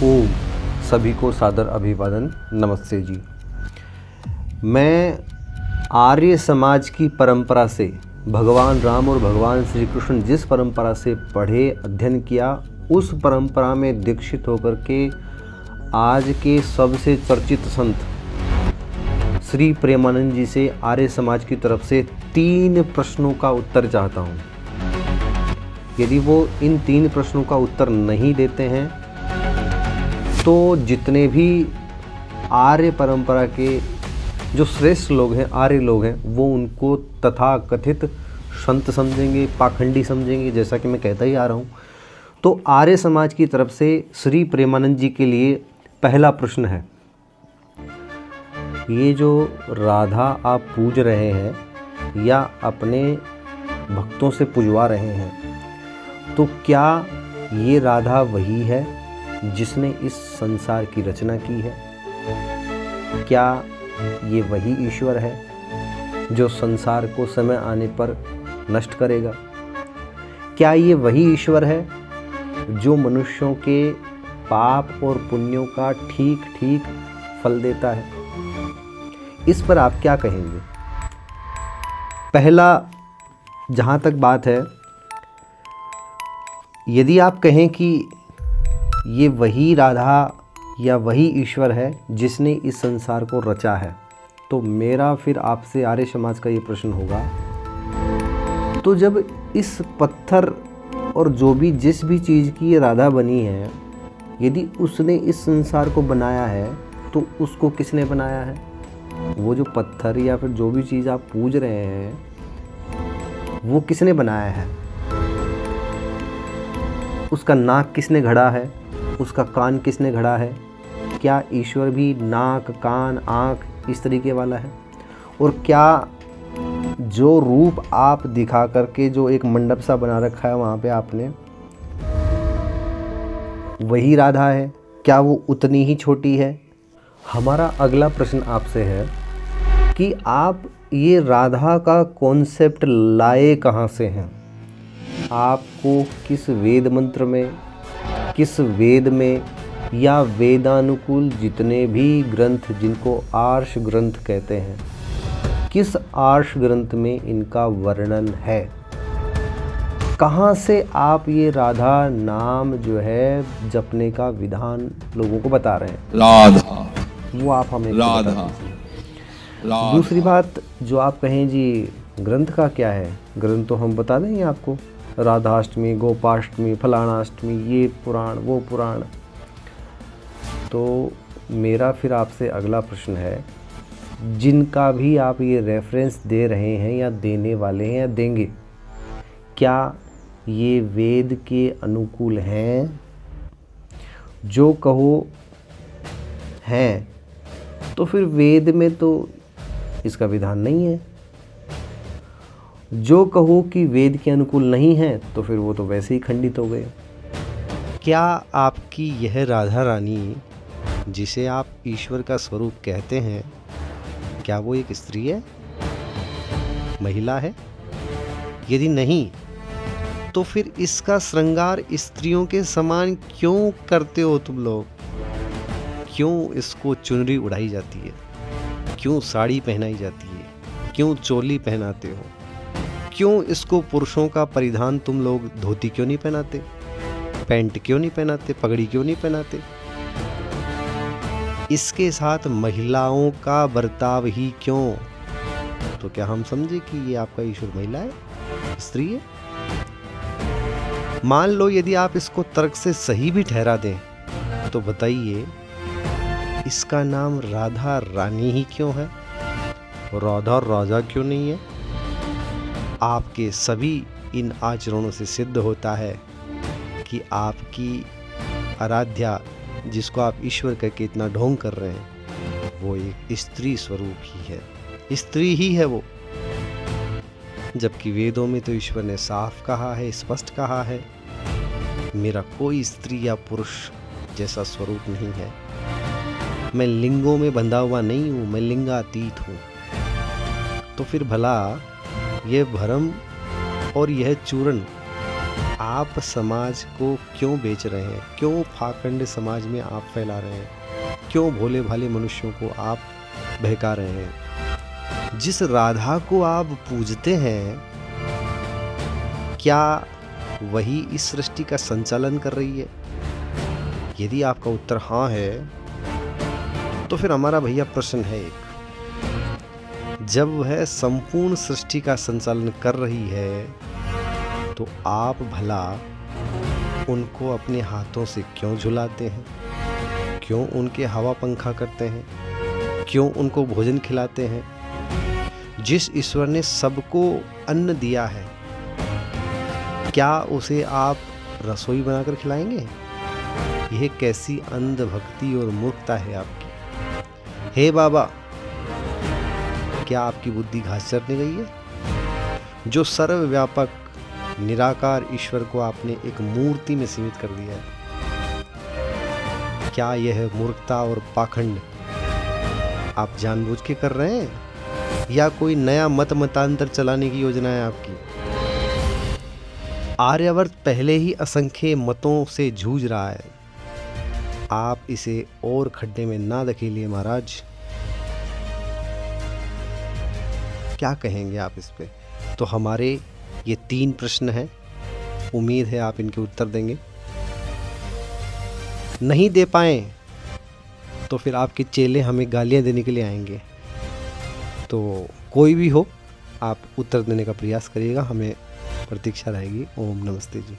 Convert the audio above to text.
ओम सभी को सादर अभिवादन। नमस्ते जी। मैं आर्य समाज की परंपरा से भगवान राम और भगवान श्री कृष्ण जिस परंपरा से पढ़े अध्ययन किया, उस परंपरा में दीक्षित होकर के आज के सबसे चर्चित संत श्री प्रेमानंद जी से आर्य समाज की तरफ से 3 प्रश्नों का उत्तर चाहता हूँ। यदि वो इन 3 प्रश्नों का उत्तर नहीं देते हैं तो जितने भी आर्य परंपरा के जो श्रेष्ठ लोग हैं, आर्य लोग हैं, वो उनको तथाकथित संत समझेंगे, पाखंडी समझेंगे, जैसा कि मैं कहता ही आ रहा हूँ। तो आर्य समाज की तरफ से श्री प्रेमानंद जी के लिए पहला प्रश्न है, ये जो राधा आप पूज रहे हैं या अपने भक्तों से पुजवा रहे हैं, तो क्या ये राधा वही है जिसने इस संसार की रचना की है? क्या ये वही ईश्वर है जो संसार को समय आने पर नष्ट करेगा? क्या ये वही ईश्वर है जो मनुष्यों के पाप और पुण्यों का ठीक ठीक फल देता है? इस पर आप क्या कहेंगे? पहला, जहाँ तक बात है, यदि आप कहें कि ये वही राधा या वही ईश्वर है जिसने इस संसार को रचा है, तो मेरा फिर आपसे आर्य समाज का ये प्रश्न होगा, तो जब इस पत्थर और जो भी जिस भी चीज़ की ये राधा बनी है, यदि उसने इस संसार को बनाया है तो उसको किसने बनाया है? वो जो पत्थर या फिर जो भी चीज़ आप पूज रहे हैं वो किसने बनाया है? उसका नाक किसने घड़ा है? उसका कान किसने घड़ा है? क्या ईश्वर भी नाक, कान, आँख इस तरीके वाला है? और क्या जो रूप आप दिखा करके जो एक मंडप सा बना रखा है वहाँ पे आपने, वही राधा है? क्या वो उतनी ही छोटी है? हमारा अगला प्रश्न आपसे है कि आप ये राधा का कॉन्सेप्ट लाए कहाँ से हैं? आपको किस वेद मंत्र में, किस वेद में या वेदानुकूल जितने भी ग्रंथ जिनको आर्ष ग्रंथ कहते हैं, किस आर्ष ग्रंथ में इनका वर्णन है? कहाँ से आप ये राधा नाम जो है जपने का विधान लोगों को बता रहे हैं? राधा, वो आप हमें राधा। दूसरी बात, जो आप कहें जी ग्रंथ का क्या है, ग्रंथ तो हम बता देंगे आपको, राधाष्टमी, गोपाष्टमी, फलानाष्टमी, ये पुराण, वो पुराण। तो मेरा फिर आपसे अगला प्रश्न है, जिनका भी आप ये रेफरेंस दे रहे हैं या देने वाले हैं या देंगे, क्या ये वेद के अनुकूल हैं? जो कहो हैं तो फिर वेद में तो इसका विधान नहीं है। जो कहो कि वेद के अनुकूल नहीं है तो फिर वो तो वैसे ही खंडित हो गए। क्या आपकी यह राधा रानी जिसे आप ईश्वर का स्वरूप कहते हैं, क्या वो एक स्त्री है, महिला है? यदि नहीं तो फिर इसका श्रृंगार स्त्रियों के समान क्यों करते हो तुम लोग? क्यों इसको चुनरी उड़ाई जाती है? क्यों साड़ी पहनाई जाती है? क्यों चोली पहनाते हो? क्यों इसको पुरुषों का परिधान तुम लोग धोती क्यों नहीं पहनाते, पैंट क्यों नहीं पहनाते, पगड़ी क्यों नहीं पहनाते? इसके साथ महिलाओं का बर्ताव ही क्यों? तो क्या हम समझे कि ये आपका ईश्वर महिला है, स्त्री है? मान लो यदि आप इसको तर्क से सही भी ठहरा दें तो बताइए, इसका नाम राधा रानी ही क्यों है? राधा राजा क्यों नहीं है? आपके सभी इन आचरणों से सिद्ध होता है कि आपकी आराध्या, जिसको आप ईश्वर करके इतना ढोंग कर रहे हैं, वो एक स्त्री स्वरूप ही है, स्त्री ही है वो। जबकि वेदों में तो ईश्वर ने साफ कहा है, स्पष्ट कहा है, मेरा कोई स्त्री या पुरुष जैसा स्वरूप नहीं है, मैं लिंगों में बंधा हुआ नहीं हूँ, मैं लिंगातीत हूँ। तो फिर भला यह भ्रम और यह चूर्ण आप समाज को क्यों बेच रहे हैं? क्यों पाखंड समाज में आप फैला रहे हैं? क्यों भोले भाले मनुष्यों को आप बहका रहे हैं? जिस राधा को आप पूजते हैं, क्या वही इस सृष्टि का संचालन कर रही है? यदि आपका उत्तर हाँ है, तो फिर हमारा भैया प्रश्न है एक, जब वह संपूर्ण सृष्टि का संचालन कर रही है, तो आप भला उनको अपने हाथों से क्यों झुलाते हैं? क्यों उनके हवा पंखा करते हैं? क्यों उनको भोजन खिलाते हैं? जिस ईश्वर ने सबको अन्न दिया है, क्या उसे आप रसोई बनाकर खिलाएंगे? यह कैसी अंधभक्ति और मूर्खता है आपकी। हे बाबा, क्या आपकी बुद्धि घास चरने गई है? जो सर्वव्यापक निराकार ईश्वर को आपने एक मूर्ति में सीमित कर दिया है। क्या यह मूर्खता और पाखंड आप जानबूझ के कर रहे हैं, या कोई नया मतांतर चलाने की योजना है आपकी? आर्यवर्त पहले ही असंख्य मतों से जूझ रहा है, आप इसे और खड्डे में ना धकेलिए महाराज। क्या कहेंगे आप इस पे? तो हमारे ये 3 प्रश्न हैं, उम्मीद है आप इनके उत्तर देंगे। नहीं दे पाए तो फिर आपके चेले हमें गालियां देने के लिए आएंगे। तो कोई भी हो, आप उत्तर देने का प्रयास करिएगा, हमें प्रतीक्षा रहेगी। ओम नमस्ते जी।